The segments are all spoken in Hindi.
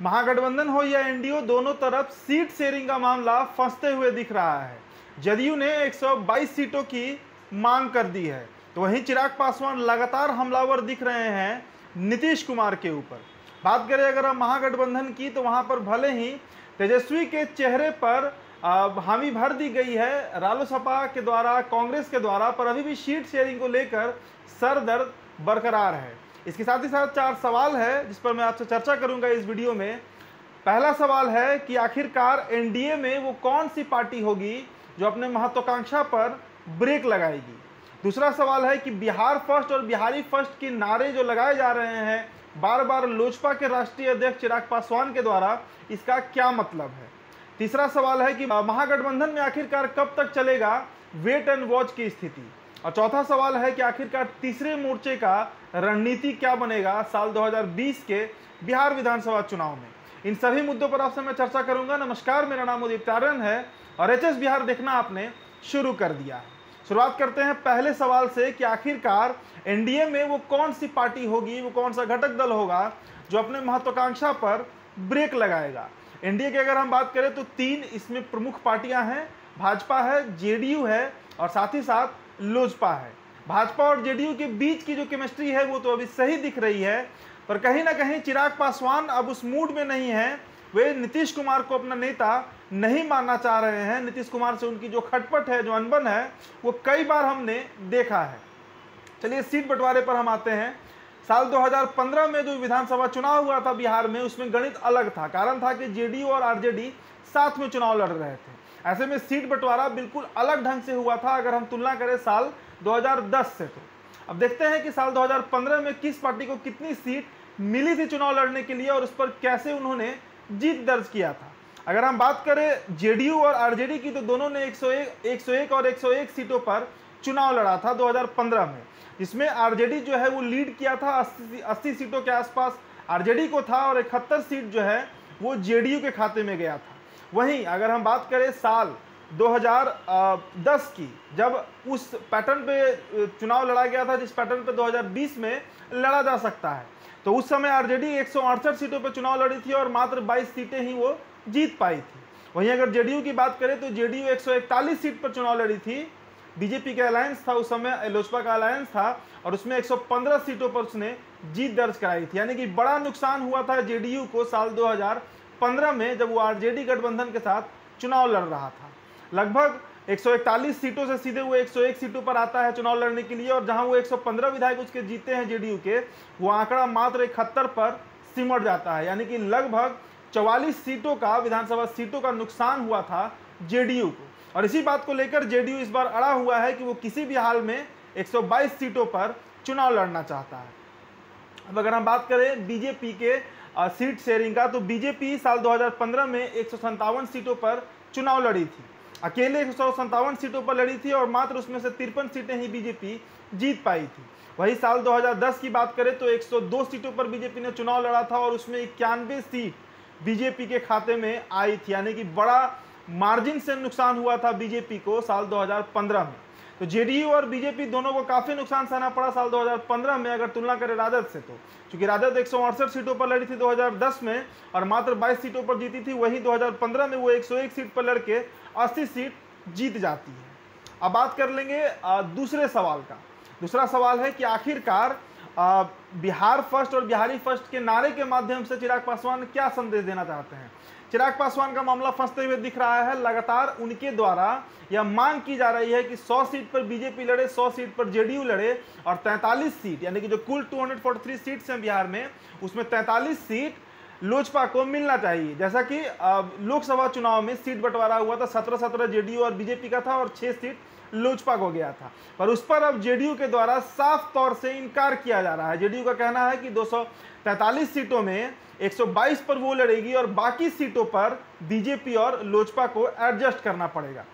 महागठबंधन हो या एनडीए, दोनों तरफ सीट शेयरिंग का मामला फंसते हुए दिख रहा है। जदयू ने 122 सीटों की मांग कर दी है, तो वहीं चिराग पासवान लगातार हमलावर दिख रहे हैं नीतीश कुमार के ऊपर। बात करें अगर हम महागठबंधन की, तो वहां पर भले ही तेजस्वी के चेहरे पर हामी भर दी गई है रालोसपा के द्वारा, कांग्रेस के द्वारा, पर अभी भी सीट शेयरिंग को लेकर सर दर्द बरकरार है। इसके साथ ही साथ 4 सवाल है जिस पर मैं आपसे चर्चा करूंगा इस वीडियो में। पहला सवाल है कि आखिरकार एनडीए में वो कौन सी पार्टी होगी जो अपने महत्वाकांक्षा पर ब्रेक लगाएगी। दूसरा सवाल है कि बिहार फर्स्ट और बिहारी फर्स्ट के नारे जो लगाए जा रहे हैं बार बार लोजपा के राष्ट्रीय अध्यक्ष चिराग पासवान के द्वारा, इसका क्या मतलब है। तीसरा सवाल है कि महागठबंधन में आखिरकार कब तक चलेगा वेट एंड वॉच की स्थिति। और चौथा सवाल है कि आखिरकार तीसरे मोर्चे का रणनीति क्या बनेगा साल 2020 के बिहार विधानसभा चुनाव में। इन सभी मुद्दों पर आपसे मैं चर्चा करूंगा। नमस्कार, मेरा नाम उदित तारण है और एचएस बिहार देखना आपने शुरू कर दिया है। शुरुआत करते हैं पहले सवाल से कि आखिरकार एनडीए में वो कौन सी पार्टी होगी, वो कौन सा घटक दल होगा जो अपने महत्वाकांक्षा पर ब्रेक लगाएगा। एनडीए की अगर हम बात करें तो 3 इसमें प्रमुख पार्टियां हैं, भाजपा है, जेडीयू है और साथ ही साथ लोजपा है। भाजपा और जेडीयू के बीच की जो केमिस्ट्री है वो तो अभी सही दिख रही है, पर कहीं ना कहीं चिराग पासवान अब उस मूड में नहीं है। वे नीतीश कुमार को अपना नेता नहीं मानना चाह रहे हैं। नीतीश कुमार से उनकी जो खटपट है, जो अनबन है, वो कई बार हमने देखा है। चलिए सीट बंटवारे पर हम आते हैं। साल 2015 में जो विधानसभा चुनाव हुआ था बिहार में, उसमें गणित अलग था। कारण था कि जेडीयू और आरजेडी साथ में चुनाव लड़ रहे थे। ऐसे में सीट बंटवारा बिल्कुल अलग ढंग से हुआ था अगर हम तुलना करें साल 2010 से। तो अब देखते हैं कि साल 2015 में किस पार्टी को कितनी सीट मिली थी चुनाव लड़ने के लिए और उस पर कैसे उन्होंने जीत दर्ज किया था। अगर हम बात करें जेडीयू और आरजेडी की, तो दोनों ने 101 और 101 सीटों पर चुनाव लड़ा था 2015 में, जिसमें आरजेडी जो है वो लीड किया था। 80 सीटों के आसपास आरजेडी को था और 71 सीट जो है वो जेडीयू के खाते में गया था। वहीं अगर हम बात करें साल 2010 की, जब उस पैटर्न पे चुनाव लड़ा गया था जिस पैटर्न पे 2020 में लड़ा जा सकता है, तो उस समय आरजेडी 168 सीटों पर चुनाव लड़ी थी और मात्र 22 सीटें ही वो जीत पाई थी। वहीं अगर जेडीयू की बात करें तो जेडीयू 141 सीट पर चुनाव लड़ी थी। बीजेपी का अलायंस था उस समय, लोजपा का अलायंस था, और उसमें 115 सीटों पर उसने जीत दर्ज कराई थी। यानी कि बड़ा नुकसान हुआ था जेडीयू को साल 2015 में जब वो आरजेडी गठबंधन के साथ चुनाव लड़ रहा था। लगभग 141 सीटों से सीधे वो 101 सीटों पर आता है चुनाव लड़ने के लिए, और जहां वो 115 विधायक उसके जीते हैं जेडीयू के, वो आंकड़ा मात्र 71 पर सिमट जाता है। यानी कि लगभग 44 सीटों का, विधानसभा सीटों का नुकसान हुआ था जेडीयू को। और इसी बात को लेकर जेडीयू इस बार अड़ा हुआ है कि वो किसी भी हाल में 122 सीटों पर चुनाव लड़ना चाहता है। अब अगर हम बात करें बीजेपी के सीट शेयरिंग का, तो बीजेपी साल 2015 में 157 सीटों पर चुनाव लड़ी थी। अकेले 157 सीटों पर लड़ी थी और मात्र उसमें से 53 सीटें ही बीजेपी जीत पाई थी। वही साल 2010 की बात करें तो 102 सीटों पर बीजेपी ने चुनाव लड़ा था और उसमें 91 सीट बीजेपी के खाते में आई थी। यानी कि बड़ा मार्जिन से नुकसान हुआ था बीजेपी को साल 2015 में। तो जेडीयू और बीजेपी दोनों को काफी नुकसान सहना पड़ा साल 2015 में अगर तुलना करें राजद से। तो क्योंकि राजद 168 सीटों पर लड़ी थी 2010 में और मात्र 22 सीटों पर जीती थी, वही 2015 में वो 101 सीट पर लड़के 80 सीट जीत जाती है। अब बात कर लेंगे दूसरे सवाल का। दूसरा सवाल है कि आखिरकार बिहार फर्स्ट और बिहारी फर्स्ट के नारे के माध्यम से चिराग पासवान क्या संदेश देना चाहते हैं। चिराग पासवान का मामला फंसते हुए दिख रहा है। लगातार उनके द्वारा यह मांग की जा रही है कि 100 सीट पर बीजेपी लड़े, 100 सीट पर जेडीयू लड़े और 43 सीट, यानी कि जो कुल 243 सीट्स हैं बिहार में, उसमें 43 सीट लोजपा को मिलना चाहिए। जैसा कि लोकसभा चुनाव में सीट बंटवारा हुआ था, 17-17 जेडीयू और बीजेपी का था और 6 सीट लोजपा को गया था। पर उस पर अब जेडीयू के द्वारा साफ तौर से इनकार किया जा रहा है। जेडीयू का कहना है कि 243 सीटों में 122 पर वो लड़ेगी और बाकी सीटों पर बीजेपी और लोजपा को एडजस्ट करना पड़ेगा।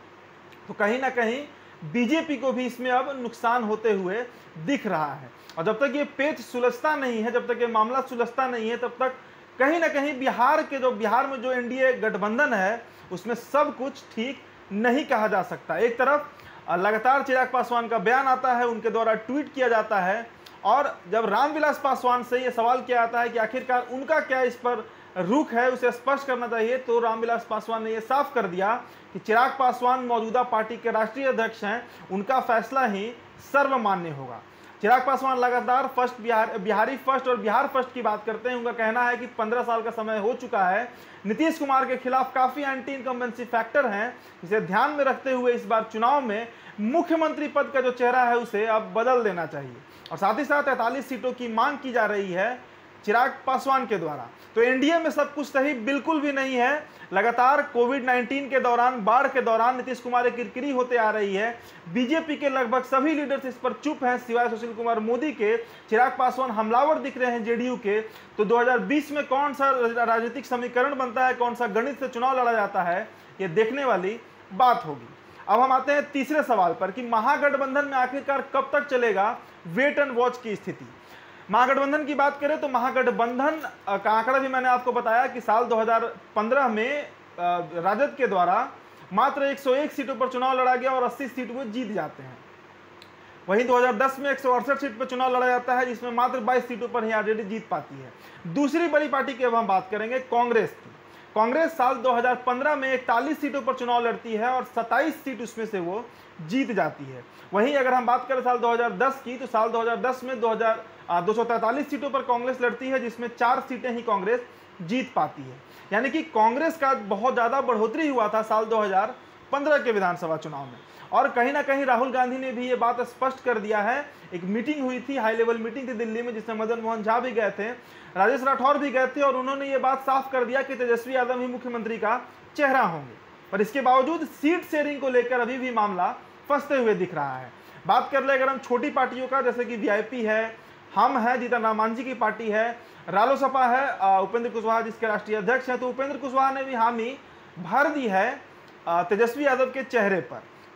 तो कहीं ना कहीं बीजेपी को भी इसमें अब नुकसान होते हुए दिख रहा है। और जब तक ये पेच सुलझता नहीं है, जब तक ये मामला सुलझता नहीं है, तब तक कहीं ना कहीं बिहार में जो एनडीए गठबंधन है उसमें सब कुछ ठीक नहीं कहा जा सकता। एक तरफ लगातार चिराग पासवान का बयान आता है, उनके द्वारा ट्वीट किया जाता है, और जब रामविलास पासवान से ये सवाल किया जाता है कि आखिरकार उनका क्या इस पर रुख है उसे स्पष्ट करना चाहिए। तो रामविलास पासवान ने यह साफ कर दिया कि चिराग पासवान मौजूदा पार्टी के राष्ट्रीय अध्यक्ष हैं, उनका फैसला ही सर्वमान्य होगा। चिराग पासवान लगातार बिहारी फर्स्ट और बिहार फर्स्ट की बात करते हैं। उनका कहना है कि 15 साल का समय हो चुका है, नीतीश कुमार के खिलाफ काफी एंटी इनकम्बेंसी फैक्टर हैं, इसे ध्यान में रखते हुए इस बार चुनाव में मुख्यमंत्री पद का जो चेहरा है उसे अब बदल देना चाहिए। और साथ ही साथ 43 सीटों की मांग की जा रही है चिराग पासवान के द्वारा। तो एनडीए में सब कुछ सही बिल्कुल भी नहीं है। लगातार कोविड-19 के दौरान, बाढ़ के दौरान नीतीश कुमार की किरकिरी होते आ रही है। बीजेपी के लगभग सभी लीडर्स इस पर चुप हैं सिवाय सुशील कुमार मोदी के। चिराग पासवान हमलावर दिख रहे हैं जेडीयू के। तो 2020 में कौन सा राजनीतिक समीकरण बनता है, कौन सा गणित से चुनाव लड़ा जाता है, ये देखने वाली बात होगी। अब हम आते हैं तीसरे सवाल पर कि महागठबंधन में आखिरकार कब तक चलेगा वेट एंड वॉच की स्थिति। महागठबंधन की बात करें तो महागठबंधन का आंकड़ा भी मैंने आपको बताया कि साल 2015 में राजद के द्वारा मात्र 101 सीटों पर चुनाव लड़ा गया और 80 सीट वो जीत जाते हैं। वहीं 2010 में 168 सीट पर चुनाव लड़ा जाता है, जिसमें मात्र 22 सीटों पर ही आरजेडी जीत पाती है। दूसरी बड़ी पार्टी की अब हम बात करेंगे कांग्रेस की। कांग्रेस साल 2015 में 41 सीटों पर चुनाव लड़ती है और 27 सीट उसमें से वो जीत जाती है। वहीं अगर हम बात करें साल 2010 की, तो साल 2010 में 243 सीटों पर कांग्रेस लड़ती है, जिसमें 4 सीटें ही कांग्रेस जीत पाती है। यानी कि कांग्रेस का बहुत ज़्यादा बढ़ोतरी हुआ था साल 2015 के विधानसभा चुनाव में। और कहीं ना कहीं राहुल गांधी ने भी ये बात स्पष्ट कर दिया है। एक मीटिंग हुई थी, हाई लेवल मीटिंग थी दिल्ली में, जिसमें मदन मोहन झा भी गए थे, राजेश राठौर भी गए थे, और उन्होंने ये बात साफ कर दिया कि तेजस्वी यादव ही मुख्यमंत्री का चेहरा होंगे। पर इसके बावजूद सीट शेयरिंग को लेकर अभी भी मामला फंसते हुए दिख रहा है। बात कर ले अगर हम छोटी पार्टियों का, जैसे कि वीआईपी है, हम है, जीतन राम मांझी की पार्टी है, रालोसपा है, उपेंद्र कुशवाहा जिसके राष्ट्रीय अध्यक्ष हैं, तो उपेंद्र कुशवाहा ने भी हामी भर दी है तेजस्वी यादव के चेहरे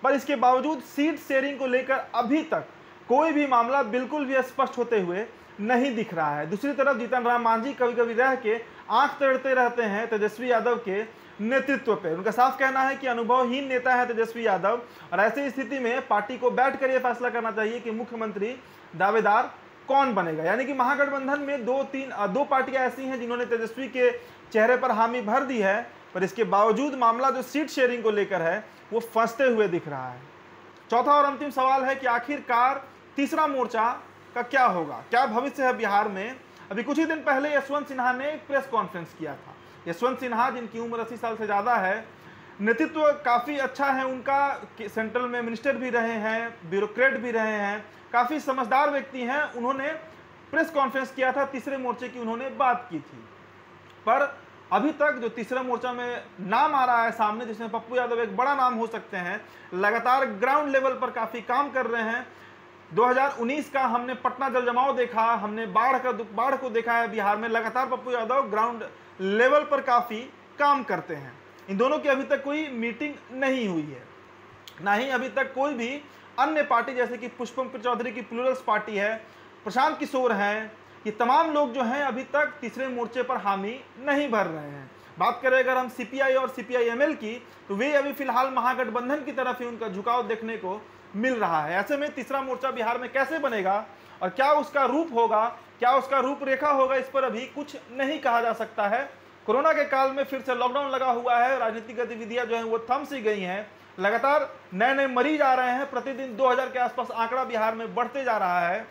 पर इसके बावजूद सीट शेयरिंग को लेकर अभी तक कोई भी मामला बिल्कुल भी स्पष्ट होते हुए नहीं दिख रहा है। दूसरी तरफ जीतन राम मांझी कभी कभी रह के आंख तड़ते रहते हैं तेजस्वी यादव के नेतृत्व पे। उनका साफ कहना है कि अनुभवहीन नेता है तेजस्वी यादव, और ऐसी स्थिति में पार्टी को बैठकर यह फैसला करना चाहिए कि मुख्यमंत्री दावेदार कौन बनेगा। यानी कि महागठबंधन में दो पार्टियां ऐसी हैं जिन्होंने तेजस्वी के चेहरे पर हामी भर दी है, पर इसके बावजूद मामला जो सीट शेयरिंग को लेकर है वो फंसते हुए दिख रहा है। चौथा और अंतिम सवाल है कि आखिरकार तीसरा मोर्चा का क्या होगा, क्या भविष्य है बिहार में। अभी कुछ ही दिन पहले यशवंत सिन्हा ने एक प्रेस कॉन्फ्रेंस किया था। यशवंत सिन्हा जिनकी उम्र 80 साल से ज़्यादा है, नेतृत्व काफ़ी अच्छा है उनका, सेंट्रल में मिनिस्टर भी रहे हैं, ब्यूरोक्रेट भी रहे हैं, काफ़ी समझदार व्यक्ति हैं। उन्होंने प्रेस कॉन्फ्रेंस किया था, तीसरे मोर्चे की उन्होंने बात की थी। पर अभी तक जो तीसरा मोर्चा में नाम आ रहा है सामने, जिसमें पप्पू यादव एक बड़ा नाम हो सकते हैं, लगातार ग्राउंड लेवल पर काफ़ी काम कर रहे हैं। 2019 का हमने पटना जल जमाव देखा, हमने बाढ़ को देखा है बिहार में। लगातार पप्पू यादव ग्राउंड लेवल पर काफ़ी काम करते हैं। इन दोनों की अभी तक कोई मीटिंग नहीं हुई है, ना ही अभी तक कोई भी अन्य पार्टी जैसे कि पुष्पम चौधरी की प्लूरल्स पार्टी है, प्रशांत किशोर हैं, ये तमाम लोग जो हैं अभी तक तीसरे मोर्चे पर हामी नहीं भर रहे हैं। बात करें अगर हम सीपीआई और सीपीआईएमएल की, तो वे अभी फिलहाल महागठबंधन की तरफ ही उनका झुकाव देखने को मिल रहा है। ऐसे में तीसरा मोर्चा बिहार में कैसे बनेगा और क्या उसका रूप होगा, क्या उसका रूपरेखा होगा, इस पर अभी कुछ नहीं कहा जा सकता है। कोरोना के काल में फिर से लॉकडाउन लगा हुआ है, राजनीतिक गतिविधियां जो हैं वो थम सी गई हैं, लगातार नए नए मरीज आ रहे हैं, प्रतिदिन 2000 के आसपास आंकड़ा बिहार में बढ़ते जा रहा है।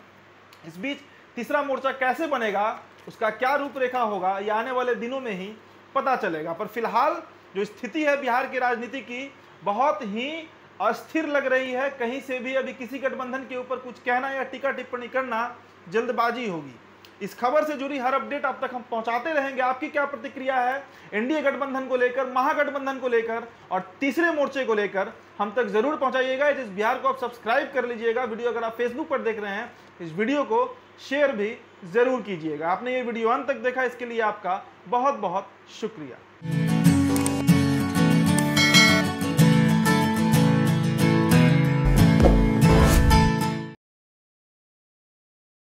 इस बीच तीसरा मोर्चा कैसे बनेगा, उसका क्या रूपरेखा होगा, ये आने वाले दिनों में ही पता चलेगा। पर फिलहाल जो स्थिति है बिहार की राजनीति की, बहुत ही अस्थिर लग रही है। कहीं से भी अभी किसी गठबंधन के ऊपर कुछ कहना या टीका टिप्पणी करना जल्दबाजी होगी। इस खबर से जुड़ी हर अपडेट अब तक हम पहुंचाते रहेंगे। आपकी क्या प्रतिक्रिया है एनडीए गठबंधन को लेकर, महागठबंधन को लेकर और तीसरे मोर्चे को लेकर, हम तक जरूर पहुंचाइएगा। इस बिहार को आप सब्सक्राइब कर लीजिएगा। वीडियो अगर आप फेसबुक पर देख रहे हैं, इस वीडियो को शेयर भी जरूर कीजिएगा। आपने ये वीडियो अंत तक देखा, इसके लिए आपका बहुत बहुत शुक्रिया।